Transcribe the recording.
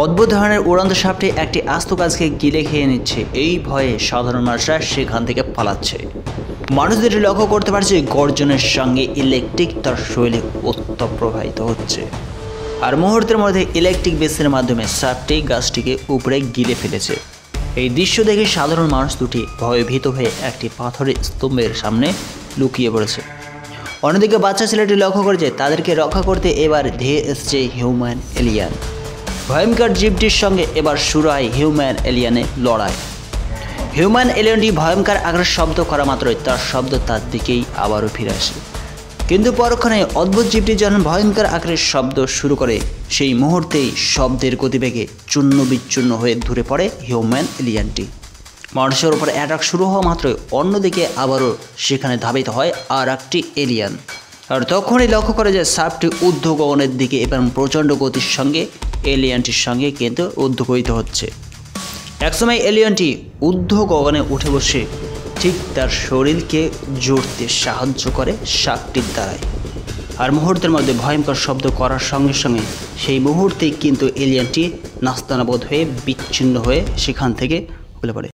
অদ্ভুত ধরনের উড়ন্ত সাপটি একটি আস্ত গাছকে গিলে খেয়ে নিচ্ছে। এই ভয়ে সাধারণ মানুষরা সেখান থেকে পালাচ্ছে। মানুষদের লক্ষ্য করতে পারছে গর্জনের সঙ্গে ইলেকট্রিক তার শরীরে উত্তাপ প্রবাহিত হচ্ছে, আর মুহূর্তের মধ্যে ইলেকট্রিক বেসের মাধ্যমে সাপটি গাছটিকে উপরে গিলে ফেলেছে। এই দৃশ্য দেখে সাধারণ মানুষ দুটি ভয়ভীত হয়ে একটি পাথরের স্তম্ভের সামনে লুকিয়ে পড়েছে। অন্যদিকে বাচ্চা ছেলেটি লক্ষ্য করেছে তাদেরকে রক্ষা করতে এবার ধেয়ে এসছে হিউম্যান এলিয়ান। ভয়ঙ্কর জীবটির সঙ্গে এবার শুরু হয় হিউম্যান এলিয়ানের লড়াই। হিউম্যান এলিয়ানটি ভয়ঙ্কর আগ্রাস শব্দ করা মাত্রই তার শব্দ তার দিকেই আবারও ফিরে আসে। কিন্তু পরক্ষণে অদ্ভুত জীবটি যখন ভয়ঙ্কর আগ্রাস শব্দ শুরু করে, সেই মুহূর্তেই শব্দের গতিবেগে চূর্ণ বিচ্ছুন্ন হয়ে ধরে পড়ে হিউম্যান এলিয়ানটি। মানুষের উপর অ্যাটাক শুরু হওয়া মাত্রই অন্যদিকে আবারও সেখানে ধাবিত হয় আর একটি এলিয়ান। আর তখনই লক্ষ্য করে যে সাপটি ঊর্ধ্ব গগনের দিকে এবং প্রচণ্ড গতির সঙ্গে এলিয়ানটির সঙ্গে কিন্তু ঊর্ধ্বগতিত হচ্ছে। একসময় এলিয়ানটি ঊর্ধ্ব গগনে উঠে বসে ঠিক তার শরীরকে জড়তে সাহায্য করে সাপটির দ্বারাই। আর মুহূর্তের মধ্যে ভয়ঙ্কর শব্দ করার সঙ্গে সঙ্গে সেই মুহূর্তেই কিন্তু এলিয়ানটি নাস্তানাবোধ হয়ে বিচ্ছিন্ন হয়ে সেখান থেকে বলে পড়ে।